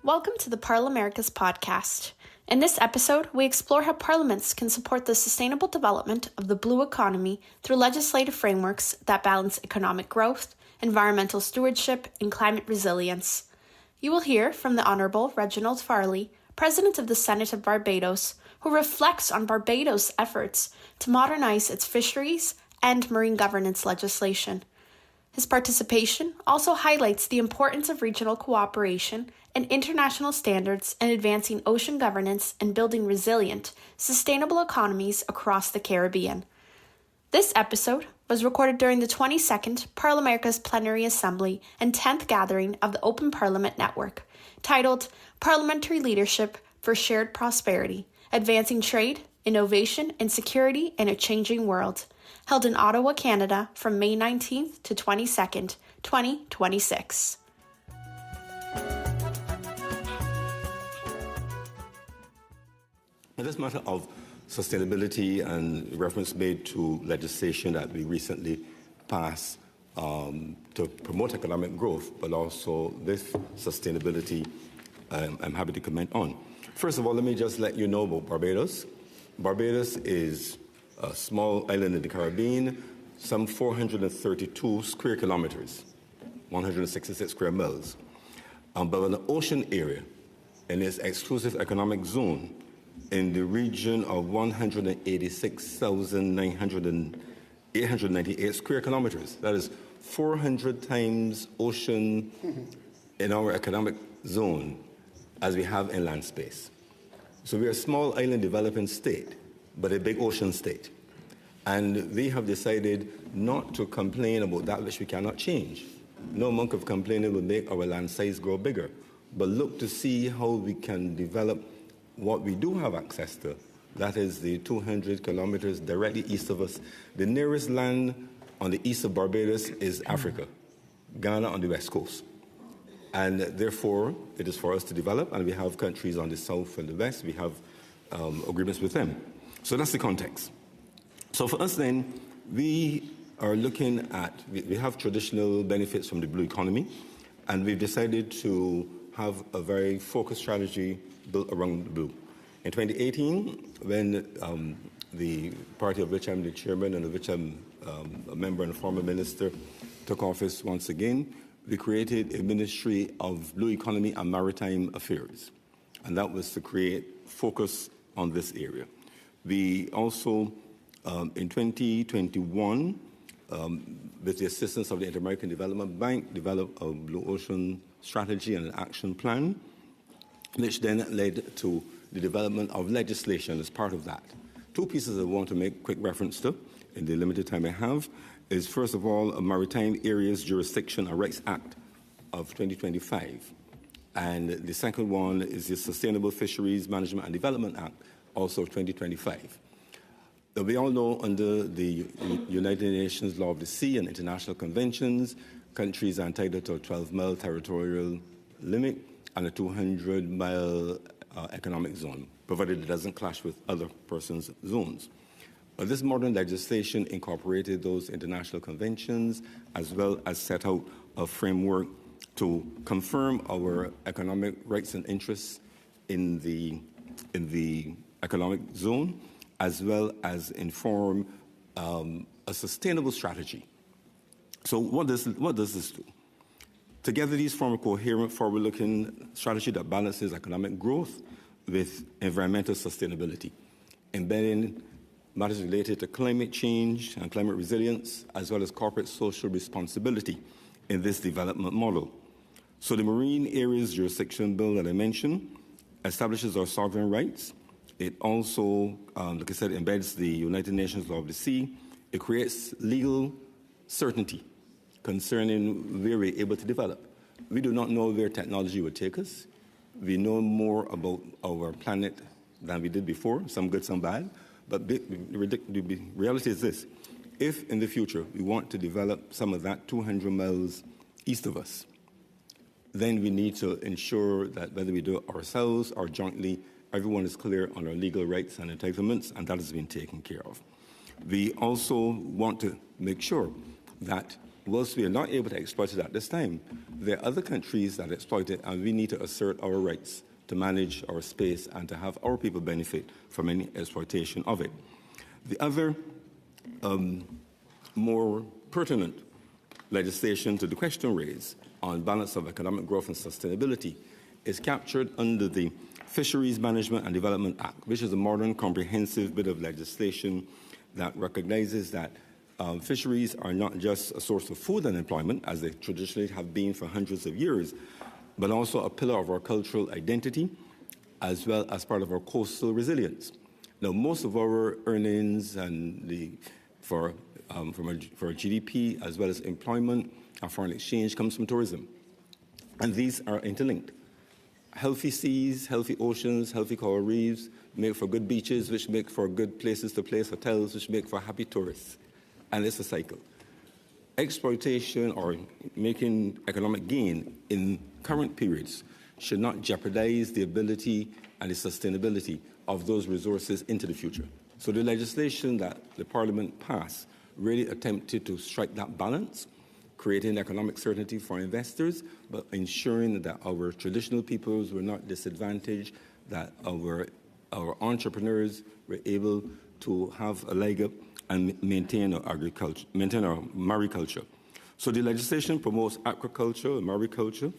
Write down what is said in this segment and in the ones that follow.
Welcome to the Parliamericas podcast. In this episode, we explore how parliaments can support the sustainable development of the blue economy through legislative frameworks that balance economic growth, environmental stewardship, and climate resilience. You will hear from the Honourable Reginald Farley, President of the Senate of Barbados, who reflects on Barbados' efforts to modernize its fisheries and marine governance legislation. His participation also highlights the importance of regional cooperation and international standards in advancing ocean governance and building resilient, sustainable economies across the Caribbean. This episode was recorded during the 22nd Parliamericas Plenary Assembly and 10th Gathering of the Open Parliament Network, titled Parliamentary Leadership for Shared Prosperity, Advancing Trade, Innovation, and Security in a Changing World, held in Ottawa, Canada from May 19th to 22nd, 2026. This matter of sustainability and reference made to legislation that we recently passed to promote economic growth, but also this sustainability I'm happy to comment on. First of all, let me just let you know about Barbados. Barbados is a small island in the Caribbean, some 432 square kilometers, 166 square miles, but an ocean area in its exclusive economic zone in the region of 186,898 square kilometers. That is 400 times ocean in our economic zone as we have inland space. So we're a small island developing state, but a big ocean state. And they have decided not to complain about that which we cannot change. No amount of complaining will make our land size grow bigger, but look to see how we can develop what we do have access to. That is the 200 kilometers directly east of us. The nearest land on the east of Barbados is Africa, Ghana on the west coast. And therefore, it is for us to develop, and we have countries on the south and the west. We have agreements with them. So that's the context. So for us then, we are looking at, we have traditional benefits from the blue economy, and we've decided to have a very focused strategy built around the blue. In 2018, when the party of which I'm the chairman and of which I'm a member and a former minister took office once again, we created a Ministry of Blue Economy and Maritime Affairs, and that was to create focus on this area. We also, in 2021, with the assistance of the Inter-American Development Bank, developed a Blue Ocean strategy and an action plan, which then led to the development of legislation as part of that. Two pieces I want to make quick reference to in the limited time I have is, first of all, a Maritime Areas Jurisdiction and Rights Act of 2025. And the second one is the Sustainable Fisheries Management and Development Act, also of 2025. We all know under the United Nations Law of the Sea and international conventions, countries are entitled to a 12-mile territorial limit and a 200-mile economic zone, provided it doesn't clash with other persons' zones. But this modern legislation incorporated those international conventions as well as set out a framework to confirm our economic rights and interests in the economic zone, as well as inform a sustainable strategy. So what does this do? Together, these form a coherent, forward-looking strategy that balances economic growth with environmental sustainability, embedding matters related to climate change and climate resilience, as well as corporate social responsibility in this development model. So the Marine Areas Jurisdiction Bill that I mentioned establishes our sovereign rights. It also, like I said, embeds the United Nations Law of the Sea. It creates legal certainty concerning where we're able to develop. We do not know where technology would take us. We know more about our planet than we did before, some good, some bad. But the reality is this. If in the future we want to develop some of that 200 miles east of us, then we need to ensure that whether we do it ourselves or jointly, everyone is clear on our legal rights and entitlements, and that has been taken care of. We also want to make sure that whilst we are not able to exploit it at this time, there are other countries that exploit it, and we need to assert our rights to manage our space and to have our people benefit from any exploitation of it. The other more pertinent legislation to the question raised on balance of economic growth and sustainability is captured under the Fisheries Management and Development Act, which is a modern, comprehensive bit of legislation that recognizes that fisheries are not just a source of food and employment, as they traditionally have been for hundreds of years, but also a pillar of our cultural identity, as well as part of our coastal resilience. Now, most of our earnings and for our GDP, as well as employment and foreign exchange, comes from tourism, and these are interlinked. Healthy seas, healthy oceans, healthy coral reefs make for good beaches, which make for good places to place hotels, which make for happy tourists. And it's a cycle. Exploitation or making economic gain in current periods should not jeopardize the ability and the sustainability of those resources into the future. So the legislation that the Parliament passed really attempted to strike that balance, creating economic certainty for investors, but ensuring that our traditional peoples were not disadvantaged, that our entrepreneurs were able to have a leg up and maintain our agriculture, maintain our mariculture. So the legislation promotes aquaculture and mariculture,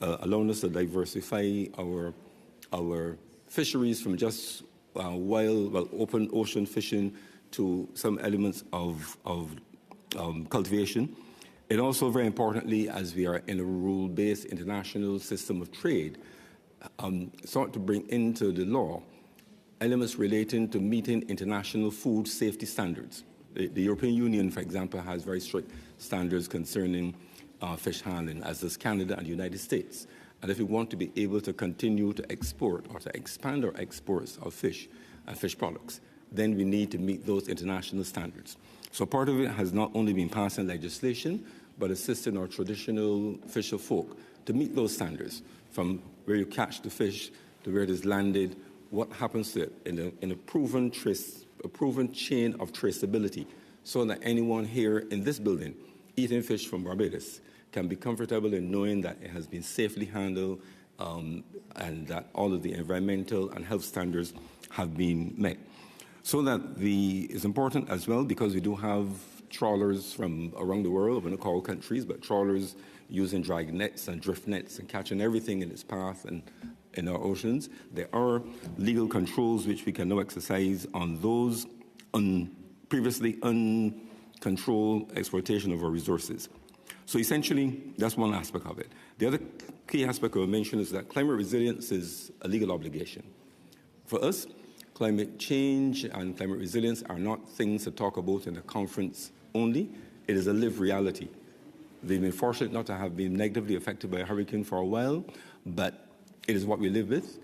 allowing us to diversify our fisheries from just open ocean fishing to some elements of cultivation. It also, very importantly, as we are in a rule-based international system of trade, sought to bring into the law elements relating to meeting international food safety standards. The European Union, for example, has very strict standards concerning fish handling, as does Canada and the United States. And if we want to be able to continue to export or to expand our exports of fish and fish products, then we need to meet those international standards. So part of it has not only been passing legislation, but assisting our traditional fisher folk to meet those standards, from where you catch the fish to where it is landed, what happens to it in a proven chain of traceability, so that anyone here in this building eating fish from Barbados can be comfortable in knowing that it has been safely handled and that all of the environmental and health standards have been met. So that it's important as well, because we do have trawlers from around the world, we don't call countries, but trawlers using drag nets and drift nets and catching everything in its path and in our oceans. There are legal controls which we can now exercise on those previously uncontrolled exploitation of our resources. So essentially, that's one aspect of it. The other key aspect I will mention is that climate resilience is a legal obligation. For us, climate change and climate resilience are not things to talk about in a conference only. It is a lived reality. They've been fortunate not to have been negatively affected by a hurricane for a while, but it is what we live with.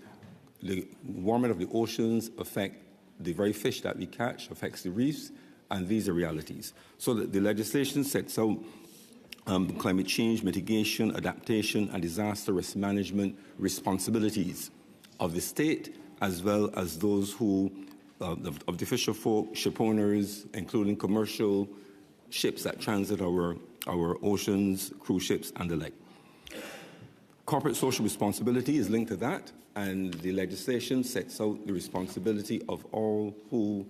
The warming of the oceans affect the very fish that we catch, affects the reefs, and these are realities. So the legislation sets out climate change, mitigation, adaptation, and disaster risk management responsibilities of the state, as well as those who, of the fisher folk, ship owners, including commercial ships that transit our oceans, cruise ships, and the like. Corporate social responsibility is linked to that, and the legislation sets out the responsibility of all who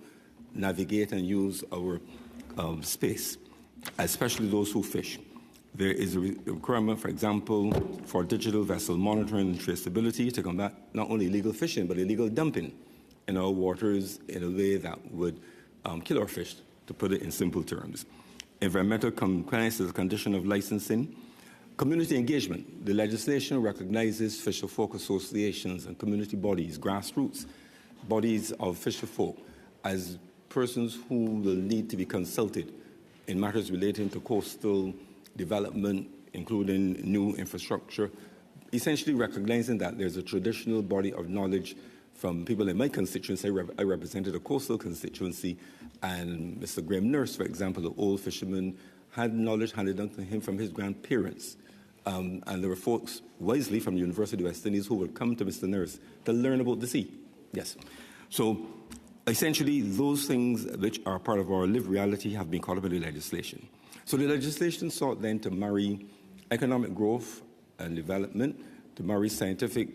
navigate and use our space, especially those who fish. There is a requirement, for example, for digital vessel monitoring and traceability to combat not only illegal fishing, but illegal dumping in our waters in a way that would kill our fish, to put it in simple terms. Environmental compliance is a condition of licensing. Community engagement. The legislation recognizes fisher folk associations and community bodies, grassroots bodies of fisher folk, as persons who will need to be consulted in matters relating to coastal development, including new infrastructure, essentially recognizing that there's a traditional body of knowledge from people in my constituency. I represented a coastal constituency, and Mr. Graham Nurse, for example, the old fisherman, had knowledge handed down to him from his grandparents. And there were folks, wisely, from the University of West Indies who would come to Mr. Nurse to learn about the sea. Yes. So essentially, those things which are part of our lived reality have been caught up in the legislation. So the legislation sought then to marry economic growth and development, to marry scientific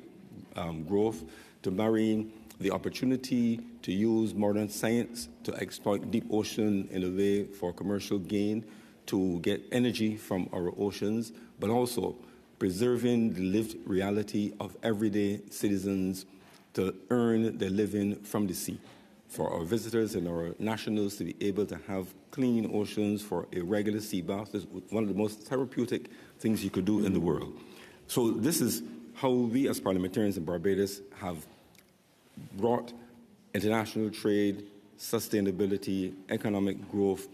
growth, to marry the opportunity to use modern science to exploit deep ocean in a way for commercial gain, to get energy from our oceans, but also preserving the lived reality of everyday citizens to earn their living from the sea. For our visitors and our nationals to be able to have clean oceans for a regular sea bath is one of the most therapeutic things you could do in the world. So this is how we as parliamentarians in Barbados have brought international trade, sustainability, economic growth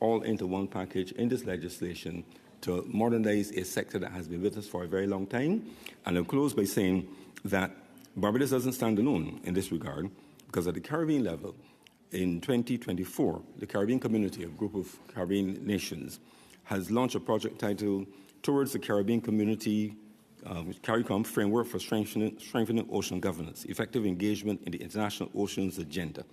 all into one package in this legislation to modernize a sector that has been with us for a very long time. And I'll close by saying that Barbados doesn't stand alone in this regard, because at the Caribbean level, in 2024, the Caribbean community, a group of Caribbean nations, has launched a project titled Towards the Caribbean Community CARICOM Framework for Strengthening Ocean Governance, Effective Engagement in the International Oceans Agenda.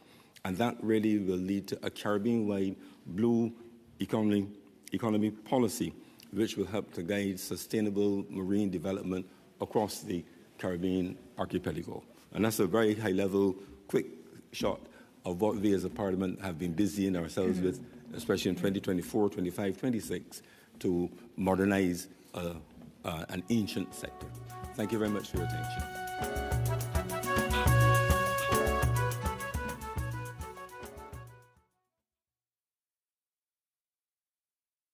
And that really will lead to a Caribbean-wide blue economy policy, which will help to guide sustainable marine development across the Caribbean archipelago. And that's a very high-level, quick shot of what we as a parliament have been busying ourselves with, especially in 2024, 25, 26, to modernize an ancient sector. Thank you very much for your attention.